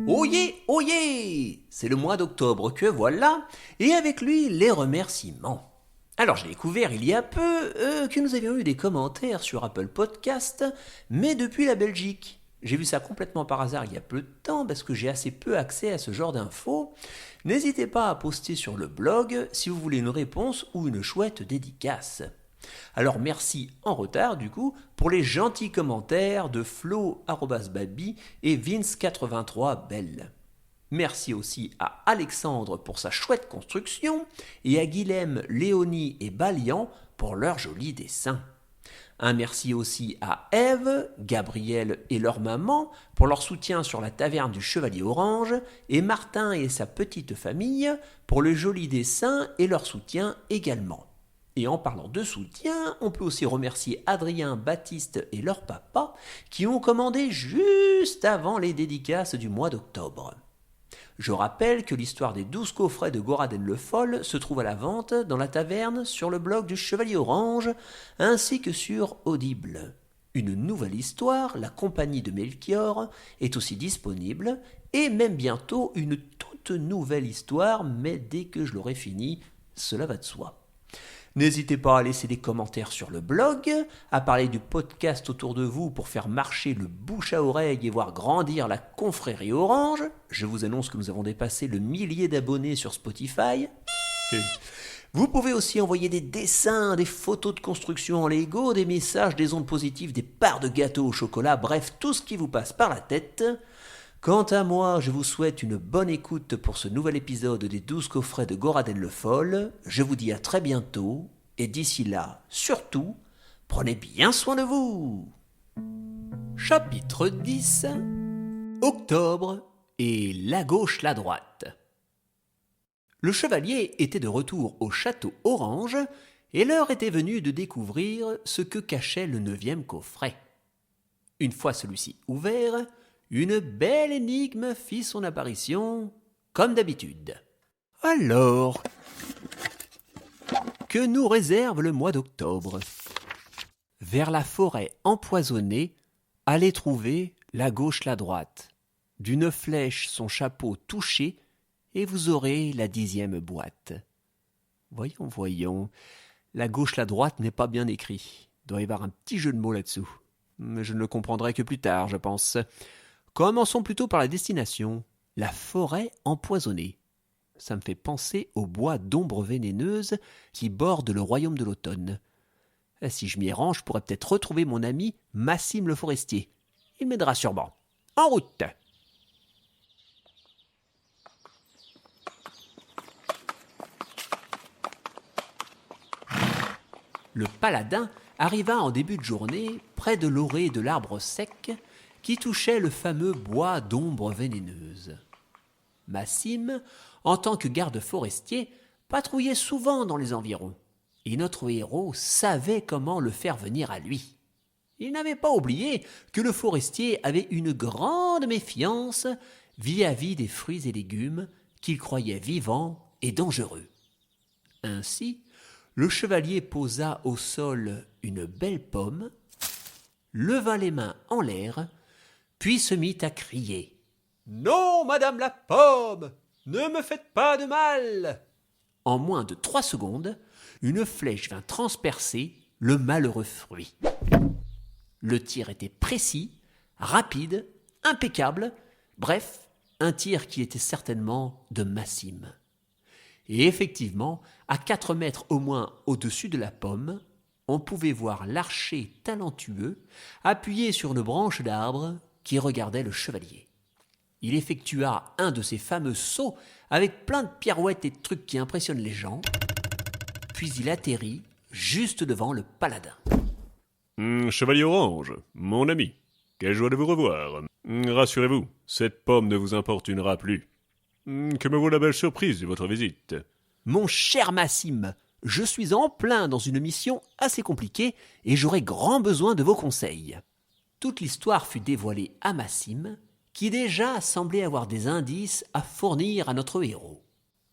Oyez, oyez! C'est le mois d'octobre que voilà, et avec lui les remerciements. Alors j'ai découvert il y a peu que nous avions eu des commentaires sur Apple Podcast, mais depuis la Belgique. J'ai vu ça complètement par hasard il y a peu de temps parce que j'ai assez peu accès à ce genre d'infos. N'hésitez pas à poster sur le blog si vous voulez une réponse ou une chouette dédicace. Alors merci en retard du coup pour les gentils commentaires de Flo@baby et Vince83belle. Merci aussi à Alexandre pour sa chouette construction et à Guilhem, Léonie et Balian pour leurs jolis dessins. Un merci aussi à Ève, Gabriel et leur maman pour leur soutien sur la taverne du Chevalier Orange et Martin et sa petite famille pour le joli dessin et leur soutien également. Et en parlant de soutien, on peut aussi remercier Adrien, Baptiste et leur papa qui ont commandé juste avant les dédicaces du mois d'octobre. Je rappelle que l'histoire des 12 coffrets de Goraden le Foll se trouve à la vente dans la taverne, sur le blog du Chevalier Orange, ainsi que sur Audible. Une nouvelle histoire, La Compagnie de Melchior, est aussi disponible, et même bientôt une toute nouvelle histoire, mais dès que je l'aurai finie, cela va de soi. N'hésitez pas à laisser des commentaires sur le blog, à parler du podcast autour de vous pour faire marcher le bouche à oreille et voir grandir la confrérie Orange. Je vous annonce que nous avons dépassé le 1000 d'abonnés sur Spotify. Vous pouvez aussi envoyer des dessins, des photos de construction en Lego, des messages, des ondes positives, des parts de gâteaux au chocolat, bref, tout ce qui vous passe par la tête. Quant à moi, je vous souhaite une bonne écoute pour ce nouvel épisode des 12 coffrets de Goraden le Foll. Je vous dis à très bientôt, et d'ici là, surtout, prenez bien soin de vous. Chapitre 10. Octobre et la gauche, la droite. Le chevalier était de retour au château Orange, et l'heure était venue de découvrir ce que cachait le 9e coffret. Une fois celui-ci ouvert, une belle énigme fit son apparition, comme d'habitude. Alors, que nous réserve le mois d'octobre ? Vers la forêt empoisonnée, allez trouver la gauche, la droite. D'une flèche son chapeau touché, et vous aurez la 10e boîte. Voyons, la gauche, la droite n'est pas bien écrit. Il doit y avoir un petit jeu de mots là-dessous. Mais je ne le comprendrai que plus tard, je pense. Commençons plutôt par la destination, la forêt empoisonnée. Ça me fait penser au bois d'ombres vénéneuses qui borde le royaume de l'automne. Si je m'y rends, je pourrais peut-être retrouver mon ami Massime le forestier. Il m'aidera sûrement. En route! Le paladin arriva en début de journée près de l'orée de l'arbre sec qui touchait le fameux bois d'ombres vénéneuses. Massime, en tant que garde forestier, patrouillait souvent dans les environs, et notre héros savait comment le faire venir à lui. Il n'avait pas oublié que le forestier avait une grande méfiance vis-à-vis des fruits et légumes qu'il croyait vivants et dangereux. Ainsi, le chevalier posa au sol une belle pomme, leva les mains en l'air, puis se mit à crier. « Non, madame la pomme, ne me faites pas de mal !» En moins de 3 secondes, une flèche vint transpercer le malheureux fruit. Le tir était précis, rapide, impeccable, bref, un tir qui était certainement de Massime. Et effectivement, à 4 mètres au moins au-dessus de la pomme, on pouvait voir l'archer talentueux appuyé sur une branche d'arbre qui regardait le chevalier. Il effectua un de ces fameux sauts avec plein de pirouettes et de trucs qui impressionnent les gens, puis il atterrit juste devant le paladin. Chevalier Orange, mon ami, quelle joie de vous revoir. Rassurez-vous, cette pomme ne vous importunera plus. Que me vaut la belle surprise de votre visite ? Mon cher Massime, je suis en plein dans une mission assez compliquée et j'aurai grand besoin de vos conseils. Toute l'histoire fut dévoilée à Massime, qui déjà semblait avoir des indices à fournir à notre héros.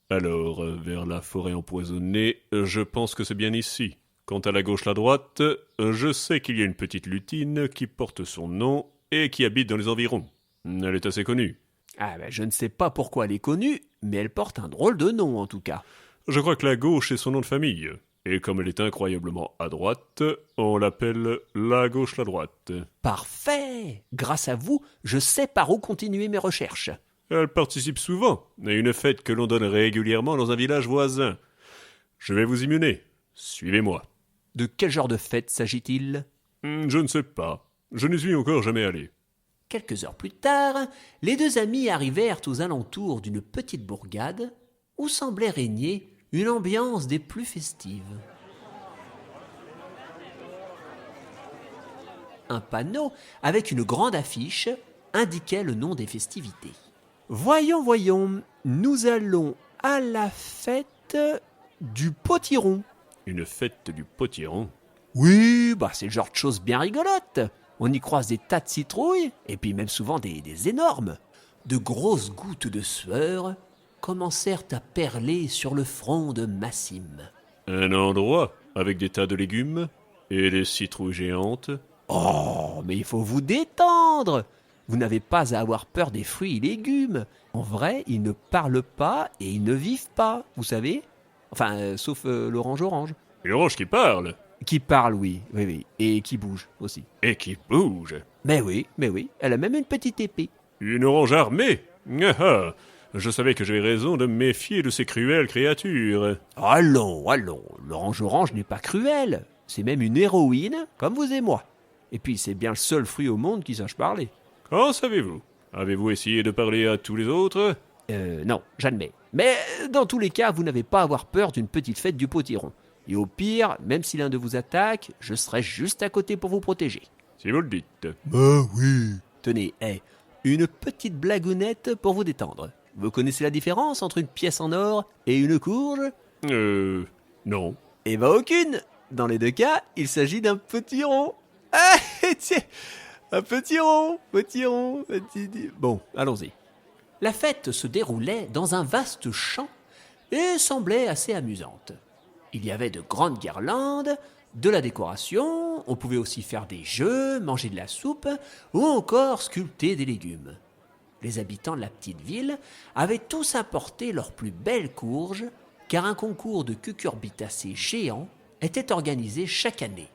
Alors, vers la forêt empoisonnée, je pense que c'est bien ici. Quant à la gauche, la droite, je sais qu'il y a une petite lutine qui porte son nom et qui habite dans les environs. Elle est assez connue. Ah ben, je ne sais pas pourquoi elle est connue, mais elle porte un drôle de nom en tout cas. Je crois que la gauche est son nom de famille. Et comme elle est incroyablement à droite, on l'appelle la gauche la droite. Parfait! Grâce à vous, je sais par où continuer mes recherches. Elle participe souvent à une fête que l'on donne régulièrement dans un village voisin. Je vais vous y mener. Suivez-moi. De quel genre de fête s'agit-il? Je ne sais pas. Je n'y suis encore jamais allé. Quelques heures plus tard, les deux amis arrivèrent aux alentours d'une petite bourgade où semblait régner une ambiance des plus festives. Un panneau avec une grande affiche indiquait le nom des festivités. Voyons, nous allons à la fête du potiron. Une fête du potiron. Oui, c'est le genre de choses bien rigolotes. On y croise des tas de citrouilles, et puis même souvent des énormes. De grosses gouttes de sueur commencèrent à perler sur le front de Massim. Un endroit avec des tas de légumes et des citrouilles géantes. Oh, mais il faut vous détendre! Vous n'avez pas à avoir peur des fruits et légumes. En vrai, ils ne parlent pas et ils ne vivent pas, vous savez? Enfin, sauf l'orange-orange. Une orange qui parle. Qui parle, oui, et qui bouge aussi. Et qui bouge. Mais oui, elle a même une petite épée. Une orange armée. Ah, je savais que j'avais raison de me méfier de ces cruelles créatures. Allons, l'orange-orange n'est pas cruelle. C'est même une héroïne, comme vous et moi. Et puis, c'est bien le seul fruit au monde qui sache parler. Qu'en savez-vous? Avez-vous essayé de parler à tous les autres? Non, j'admets. Mais dans tous les cas, vous n'avez pas à avoir peur d'une petite fête du potiron. Et au pire, même si l'un de vous attaque, je serai juste à côté pour vous protéger. Si vous le dites. Oui. Tenez, une petite blagounette pour vous détendre. Vous connaissez la différence entre une pièce en or et une courge? Non. Eh ben aucune. Dans les deux cas, il s'agit d'un potiron. Ah, tiens, un potiron. Bon, allons-y. La fête se déroulait dans un vaste champ et semblait assez amusante. Il y avait de grandes guirlandes, de la décoration, on pouvait aussi faire des jeux, manger de la soupe ou encore sculpter des légumes. Les habitants de la petite ville avaient tous apporté leurs plus belles courges car un concours de cucurbitacées géants était organisé chaque année.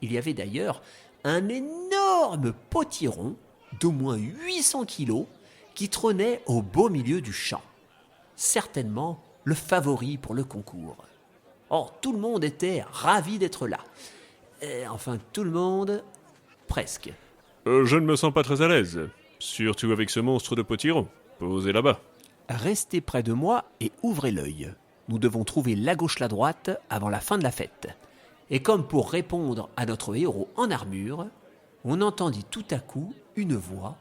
Il y avait d'ailleurs un énorme potiron d'au moins 800 kilos qui trônait au beau milieu du champ. Certainement le favori pour le concours. Or, tout le monde était ravi d'être là. Enfin, tout le monde, presque. Je ne me sens pas très à l'aise. Surtout avec ce monstre de potiron. Posez là-bas. Restez près de moi et ouvrez l'œil. Nous devons trouver la gauche la droite avant la fin de la fête. Et comme pour répondre à notre héros en armure, on entendit tout à coup une voix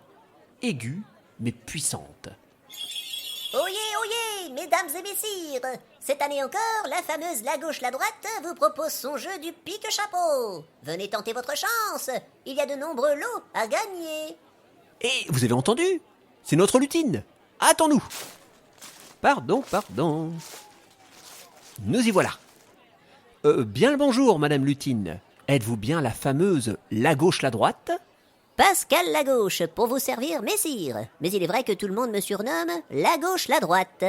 aiguë mais puissante. Oyez, mesdames et messieurs, cette année encore, la fameuse La Gauche, la Droite vous propose son jeu du pique-chapeau. Venez tenter votre chance, il y a de nombreux lots à gagner. Et vous avez entendu? C'est notre lutine. Attends-nous. Pardon. Nous y voilà. Bien le bonjour, Madame Lutine. Êtes-vous bien la fameuse La Gauche, la Droite? Pascal La Gauche, pour vous servir, messire. Mais il est vrai que tout le monde me surnomme La Gauche, la Droite.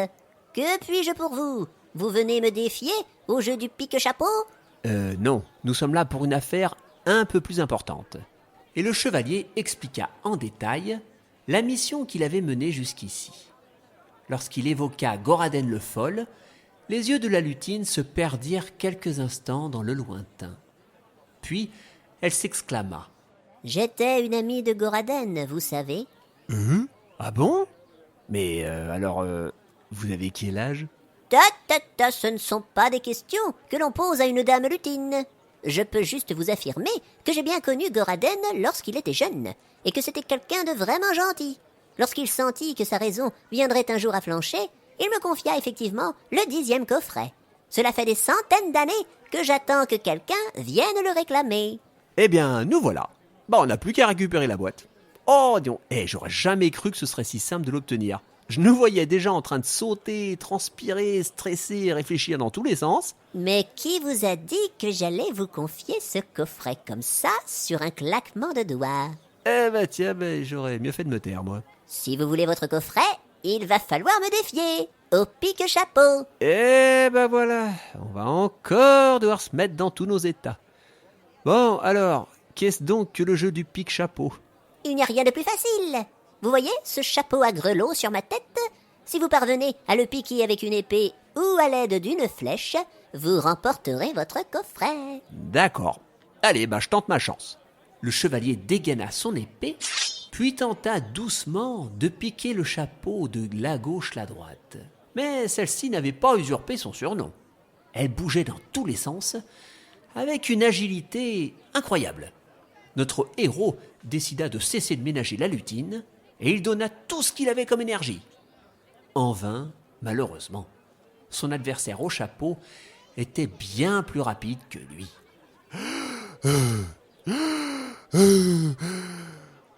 Que puis-je pour vous? Vous venez me défier au jeu du pique-chapeau? Non, nous sommes là pour une affaire un peu plus importante. Et le chevalier expliqua en détail la mission qu'il avait menée jusqu'ici. Lorsqu'il évoqua Goraden le Fol, les yeux de la lutine se perdirent quelques instants dans le lointain. Puis, elle s'exclama. J'étais une amie de Goraden, vous savez. Ah bon? Mais alors, vous avez quel âge? Ce ne sont pas des questions que l'on pose à une dame lutine. Je peux juste vous affirmer que j'ai bien connu Goraden lorsqu'il était jeune, et que c'était quelqu'un de vraiment gentil. Lorsqu'il sentit que sa raison viendrait un jour à flancher, il me confia effectivement le 10e coffret. Cela fait des centaines d'années que j'attends que quelqu'un vienne le réclamer. Eh bien, nous voilà. On n'a plus qu'à récupérer la boîte. Oh, dis donc, j'aurais jamais cru que ce serait si simple de l'obtenir. Je nous voyais déjà en train de sauter, transpirer, stresser, réfléchir dans tous les sens. Mais qui vous a dit que j'allais vous confier ce coffret comme ça, sur un claquement de doigts? Eh ben tiens, j'aurais mieux fait de me taire, moi. Si vous voulez votre coffret, il va falloir me défier. Au pique-chapeau. Eh ben voilà, on va encore devoir se mettre dans tous nos états. Bon, alors, qu'est-ce donc que le jeu du pique-chapeau? Il n'y a rien de plus facile. Vous voyez ce chapeau à grelots sur ma tête? Si vous parvenez à le piquer avec une épée ou à l'aide d'une flèche, vous remporterez votre coffret. D'accord. Allez, je tente ma chance. Le chevalier dégaina son épée, puis tenta doucement de piquer le chapeau de la gauche la droite. Mais celle-ci n'avait pas usurpé son surnom. Elle bougeait dans tous les sens, avec une agilité incroyable. Notre héros décida de cesser de ménager la lutine, et il donna tout ce qu'il avait comme énergie. En vain, malheureusement. Son adversaire au chapeau était bien plus rapide que lui.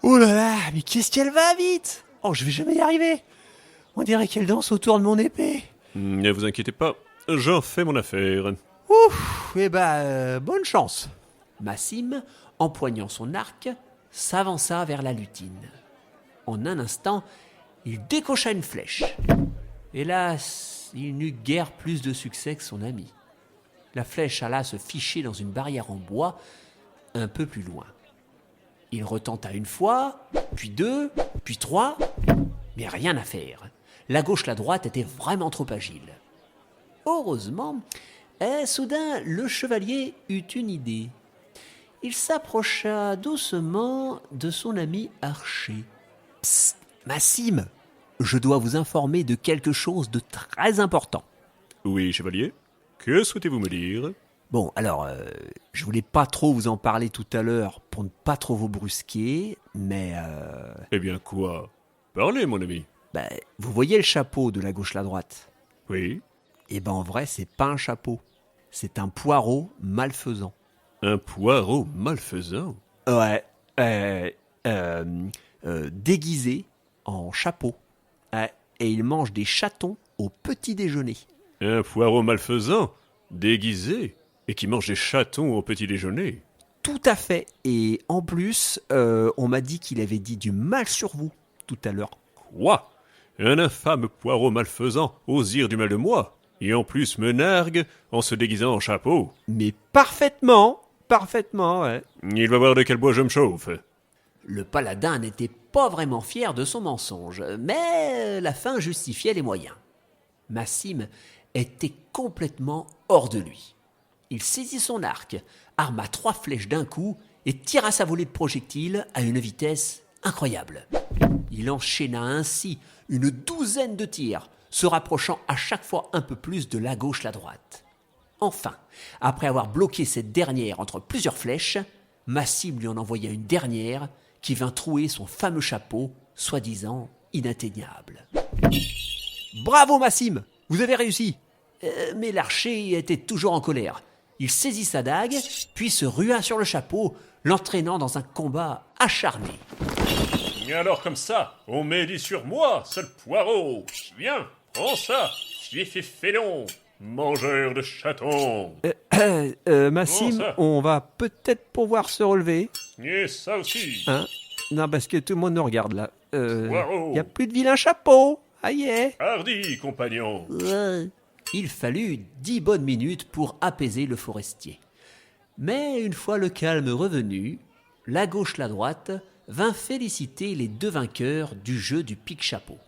Oh là là, mais qu'est-ce qu'elle va vite! Oh, je vais jamais y arriver! On dirait qu'elle danse autour de mon épée. Ne vous inquiétez pas, j'en fais mon affaire. Ouf, bonne chance. Massim, empoignant son arc, s'avança vers la lutine. En un instant, il décocha une flèche. Hélas, il n'eut guère plus de succès que son ami. La flèche alla se ficher dans une barrière en bois, un peu plus loin. Il retenta une fois, puis deux, puis trois, mais rien à faire. La gauche, la droite étaient vraiment trop agiles. Heureusement, soudain, le chevalier eut une idée. Il s'approcha doucement de son ami archer. « Psst, Massim, je dois vous informer de quelque chose de très important. » Oui, chevalier, que souhaitez-vous me dire? Bon, alors, je voulais pas trop vous en parler tout à l'heure pour ne pas trop vous brusquer, mais Eh bien quoi? Parlez, mon ami. vous voyez le chapeau de la gauche la droite? Oui? Eh ben en vrai, c'est pas un chapeau, c'est un poireau malfaisant. Un poireau malfaisant? Ouais, déguisé en chapeau. Ouais, et il mange des chatons au petit déjeuner. Un poireau malfaisant? Déguisé? Et qui mange des chatons au petit déjeuner? Tout à fait. Et en plus, on m'a dit qu'il avait dit du mal sur vous tout à l'heure. Quoi? Un infâme poireau malfaisant ose dire du mal de moi, et en plus me nargue en se déguisant en chapeau. Mais parfaitement, ouais. Il va voir de quel bois je me chauffe. Le paladin n'était pas vraiment fier de son mensonge, mais la fin justifiait les moyens. Massim était complètement hors de lui. Il saisit son arc, arma 3 flèches d'un coup et tira sa volée de projectiles à une vitesse incroyable. Il enchaîna ainsi une 12aine de tirs, se rapprochant à chaque fois un peu plus de la gauche la droite. Enfin, après avoir bloqué cette dernière entre plusieurs flèches, Massim lui en envoya une dernière qui vint trouer son fameux chapeau, soi-disant inatteignable. Bravo Massim, vous avez réussi. Mais l'archer était toujours en colère. Il saisit sa dague, puis se rua sur le chapeau, l'entraînant dans un combat acharné. Et alors comme ça, on médit sur moi, seul poireau. Viens, prends ça, fif et félon, mangeur de chatons. Massim, ça on va peut-être pouvoir se relever. Et ça aussi. Hein? Non, parce que tout le monde nous regarde là. Poireau. Y a plus de vilain chapeau. Aïe. Hardi, compagnon. Il fallut 10 bonnes minutes pour apaiser le forestier. Mais une fois le calme revenu, la gauche, la droite vint féliciter les deux vainqueurs du jeu du pique-chapeau.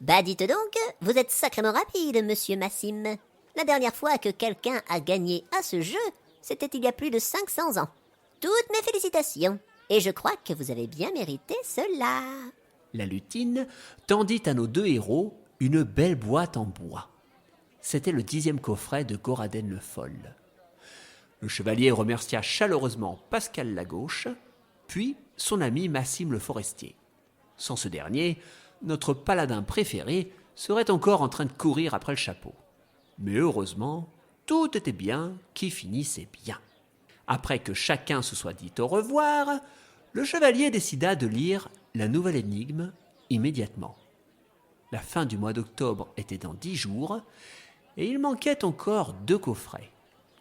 Dites donc, vous êtes sacrément rapide, monsieur Massim. La dernière fois que quelqu'un a gagné à ce jeu, c'était il y a plus de 500 ans. Toutes mes félicitations. Et je crois que vous avez bien mérité cela. La lutine tendit à nos deux héros une belle boîte en bois. C'était le 10e coffret de Goraden le Fol. Le chevalier remercia chaleureusement Pascal Lagauche, puis son ami Massim le Forestier. Sans ce dernier, notre paladin préféré serait encore en train de courir après le chapeau. Mais heureusement, tout était bien qui finissait bien. Après que chacun se soit dit au revoir, le chevalier décida de lire la nouvelle énigme immédiatement. La fin du mois d'octobre était dans 10 jours, et il manquait encore 2 coffrets.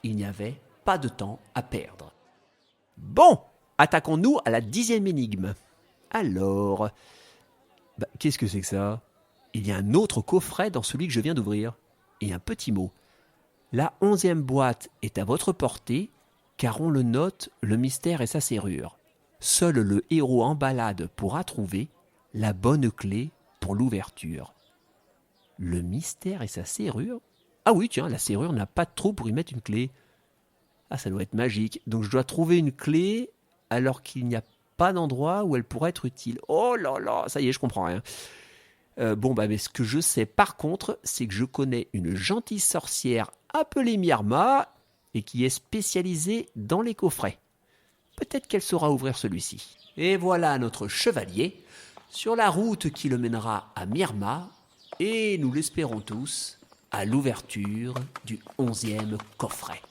Il n'y avait pas de temps à perdre. Bon, attaquons-nous à la 10e énigme. Alors, qu'est-ce que c'est que ça? Il y a un autre coffret dans celui que je viens d'ouvrir. Et un petit mot. La 11e boîte est à votre portée, car on le note, le mystère et sa serrure. Seul le héros en balade pourra trouver la bonne clé pour l'ouverture. Le mystère et sa serrure? Ah oui, tiens, la serrure n'a pas de trou pour y mettre une clé. Ah, ça doit être magique. Donc je dois trouver une clé alors qu'il n'y a pas d'endroit où elle pourrait être utile. Oh là là, ça y est, je comprends rien. Mais ce que je sais par contre, c'est que je connais une gentille sorcière appelée Myrma et qui est spécialisée dans les coffrets. Peut-être qu'elle saura ouvrir celui-ci. Et voilà notre chevalier sur la route qui le mènera à Myrma et, nous l'espérons tous, à l'ouverture du 11e coffret.